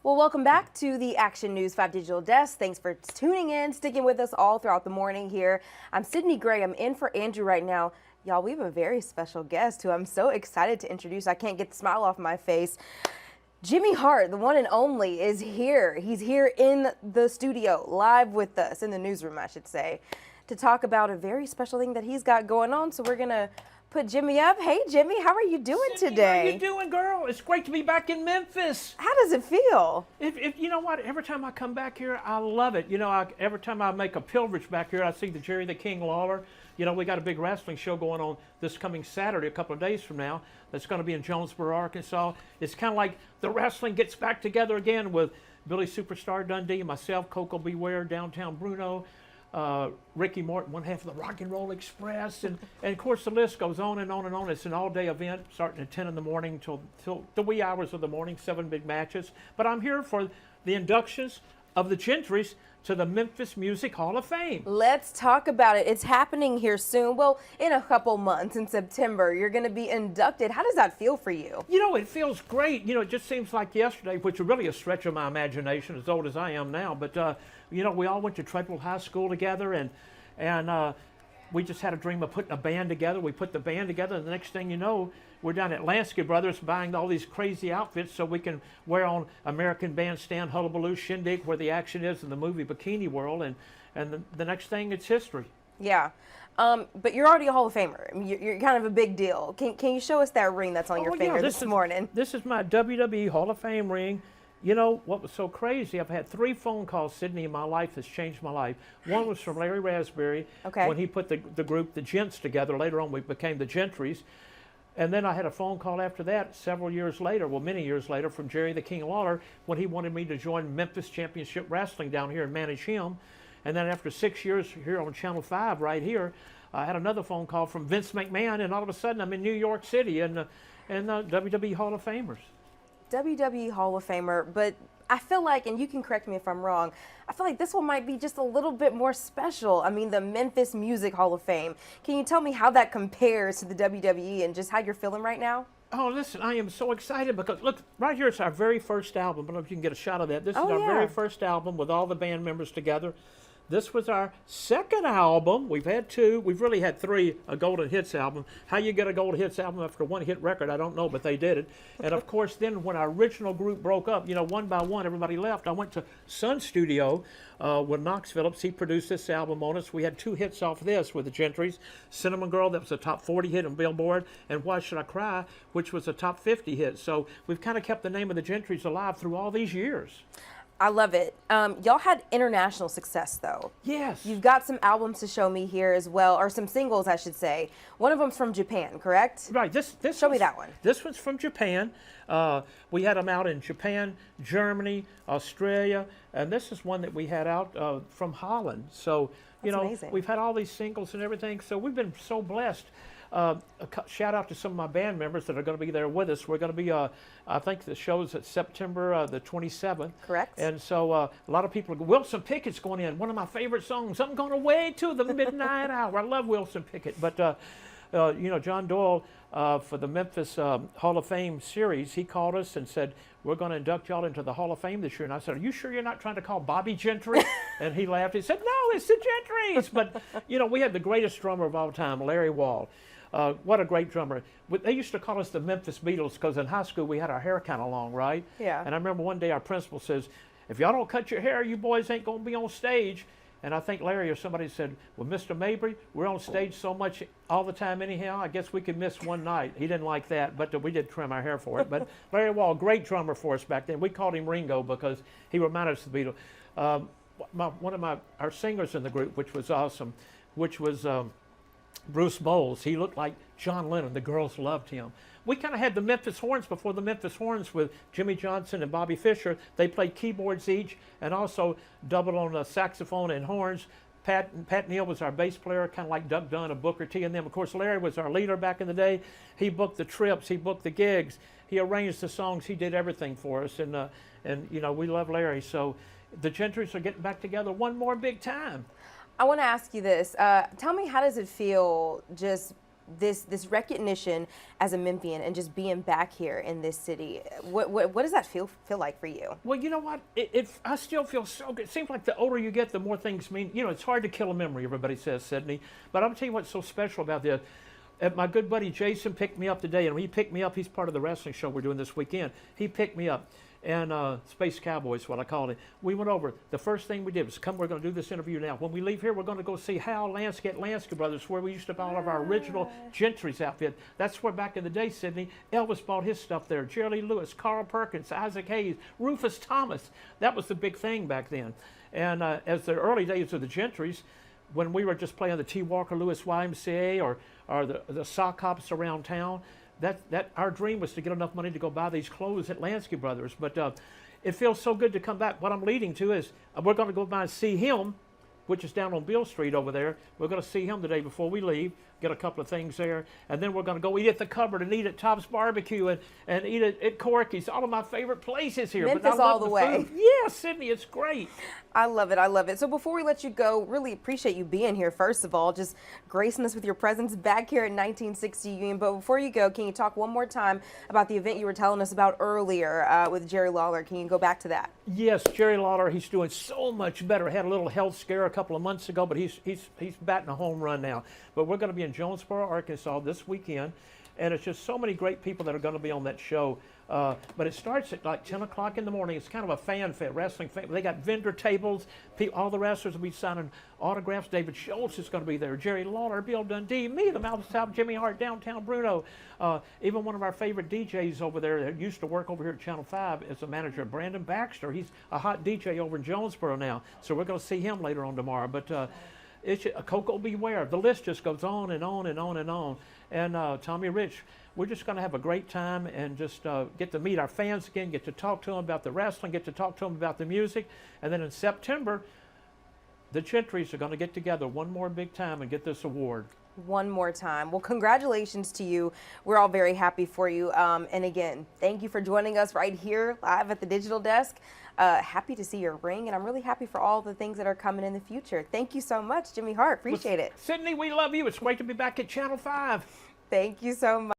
Well, welcome back to the Action News 5 Digital Desk. Thanks for tuning in, sticking with us all throughout the morning here. I'm Sydney Gray. I'm in for Andrew right now. Y'all, we have a very special guest who I'm so excited to introduce. I can't get the smile off my face. Jimmy Hart, the one and only, is here. He's here in the studio, live with us, in the newsroom, I should say, to talk about a very special thing that he's got going on. So we're going to put Jimmy up. Hey, Jimmy, how are you doing Sydney, today? How you doing, girl? It's great to be back in Memphis. How does it feel? If you know what, every time I come back here, I love it. You know, every time I make a pilgrimage back here, I see the Jerry the King Lawler. You know, we got a big wrestling show going on this coming Saturday, a couple of days from now. That's going to be in Jonesboro, Arkansas. It's kind of like the wrestling gets back together again with Billy Superstar Dundee, myself, Coco Beware, Downtown Bruno, Ricky Morton, one half of the Rock and Roll Express, and of course the list goes on and on and on. It's an all-day event starting at 10 in the morning till the wee hours of the morning, 7 big matches. But I'm here for the inductions of the Gentries to the Memphis Music Hall of Fame. Let's talk about it. It's happening here soon. Well, in a couple months, in September, you're going to be inducted. How does that feel for you? You know, it feels great. You know, it just seems like yesterday, which is really a stretch of my imagination, as old as I am now. But, you know, we all went to Treadwell High School together, and we just had a dream of putting a band together. We put the band together, and the next thing you know, we're down at Lansky Brothers buying all these crazy outfits so we can wear on American Bandstand, Hullabaloo, Shindig, where the action is in the movie Bikini World, and the next thing, it's history. Yeah. But you're already a Hall of Famer. I mean, you're kind of a big deal. Can you show us that ring that's on your finger this morning? This is my WWE Hall of Fame ring. You know, what was so crazy, I've had 3 phone calls, Sydney, in my life that's changed my life. One was from Larry Raspberry, when he put the group, the Gents, together. Later on, we became the Gentries. And then I had a phone call after that several years later, well, many years later, from Jerry the King Lawler when he wanted me to join Memphis Championship Wrestling down here and manage him. And then after 6 years here on Channel 5 right here, I had another phone call from Vince McMahon, and all of a sudden I'm in New York City and the WWE Hall of Famers. WWE Hall of Famer, but I feel like, and you can correct me if I'm wrong, I feel like this one might be just a little bit more special. I mean, the Memphis Music Hall of Fame. Can you tell me how that compares to the WWE and just how you're feeling right now? Oh, listen, I am so excited because, look, right here, it's our very first album. I don't know if you can get a shot of that. This is our very first album with all the band members together. This was our second album. We've had 2. We've really had 3, a Golden Hits album. How you get a Golden Hits album after a one-hit record, I don't know, but they did it. And, of course, then when our original group broke up, you know, one by one, everybody left. I went to Sun Studio with Knox Phillips. He produced this album on us. We had 2 hits off this with the Gentries. Cinnamon Girl, that was a top 40 hit on Billboard, and Why Should I Cry, which was a top 50 hit. So we've kind of kept the name of the Gentries alive through all these years. I love it. Y'all had international success, though. Yes. You've got some albums to show me here as well, or some singles, I should say. One of them's from Japan, correct? Right. Show me that one. This one's from Japan. We had them out in Japan, Germany, Australia, and this is one that we had out from Holland. So, you know, amazing. We've had all these singles and everything, so we've been so blessed. Shout out to some of my band members that are going to be there with us. We're going to be, I think the show's at September the 27th. Correct. And so a lot of people, Wilson Pickett's going in, one of my favorite songs, I'm going away to the midnight hour. I love Wilson Pickett. But, you know, John Doyle, for the Memphis Hall of Fame series, he called us and said, we're going to induct y'all into the Hall of Fame this year. And I said, are you sure you're not trying to call Bobby Gentry? And he laughed. He said, no, it's the Gentries. But, you know, we had the greatest drummer of all time, Larry Wall. What a great drummer. They used to call us the Memphis Beatles because in high school we had our hair kind of long, right? Yeah. And I remember one day our principal says, if y'all don't cut your hair, you boys ain't going to be on stage. And I think Larry or somebody said, well, Mr. Mabry, we're on stage so much all the time anyhow, I guess we could miss one night. He didn't like that, but we did trim our hair for it. But Larry Wall, great drummer for us back then. We called him Ringo because he reminded us of the Beatles. One of our singers in the group, which was awesome, which was Bruce Bowles. He looked like John Lennon. The girls loved him. We kind of had the Memphis Horns before the Memphis Horns with Jimmy Johnson and Bobby Fischer. They played keyboards each and also doubled on saxophone and horns. Pat Neal was our bass player, kind of like Doug Dunn or Booker T. And then, of course, Larry was our leader back in the day. He booked the trips. He booked the gigs. He arranged the songs. He did everything for us. And you know, we love Larry. So the Gentries are getting back together one more big time. I want to ask you this. Tell me, how does it feel just this recognition as a Memphian and just being back here in this city. What does that feel like for you? Well, you know what? I still feel so good. It seems like the older you get, the more things mean. You know, it's hard to kill a memory, everybody says, Sydney. But I'm going to tell you what's so special about this. My good buddy Jason picked me up today, and when he picked me up, he's part of the wrestling show we're doing this weekend. He picked me up, and Space Cowboy is what I called it. We went over. The first thing we did was we're going to do this interview now. When we leave here, we're going to go see Hal Lansky at Lansky Brothers, where we used to buy all of our original Gentries outfit. That's where back in the day, Sydney, Elvis bought his stuff there. Jerry Lee Lewis, Carl Perkins, Isaac Hayes, Rufus Thomas. That was the big thing back then. And as the early days of the Gentries, when we were just playing the T. Walker Lewis YMCA or the sock hops around town, that our dream was to get enough money to go buy these clothes at Lansky Brothers. But it feels so good to come back. What I'm leading to is we're going to go by and see him, which is down on Beale Street over there. We're going to see him today before we leave, get a couple of things there, and then we're going to go eat at the Cupboard and eat at Top's Barbecue and eat at Corky's, all of my favorite places here. Memphis but I love all the way. Food. Yeah, Sydney, it's great. I love it. I love it. So before we let you go, really appreciate you being here, first of all, just gracing us with your presence back here at 1960 Union. But before you go, can you talk one more time about the event you were telling us about earlier with Jerry Lawler? Can you go back to that? Yes, Jerry Lawler, he's doing so much better. Had a little health scare a couple of months ago, but he's batting a home run now. But we're going to be in Jonesboro, Arkansas this weekend, and it's just so many great people that are going to be on that show. But it starts at like 10 o'clock in the morning. It's kind of a fan fest, wrestling fan. They got vendor tables. All the wrestlers will be signing autographs. David Schultz is going to be there. Jerry Lawler, Bill Dundee, me, the Mouth South, Jimmy Hart, Downtown Bruno. Even one of our favorite DJs over there that used to work over here at Channel 5 is the manager, Brandon Baxter. He's a hot DJ over in Jonesboro now. So we're going to see him later on tomorrow. But it's Coco Beware. The list just goes on and on and on and on. And Tommy Rich, we're just going to have a great time and just get to meet our fans again, get to talk to them about the wrestling, get to talk to them about the music. And then in September, the Gentries are going to get together one more big time and get this award. One more time. Well, congratulations to you. We're all very happy for you. And again, thank you for joining us right here live at the digital desk. Happy to see your ring, and I'm really happy for all the things that are coming in the future. Thank you so much, Jimmy Hart. Appreciate it. Sydney, we love you. It's great to be back at Channel 5. Thank you so much.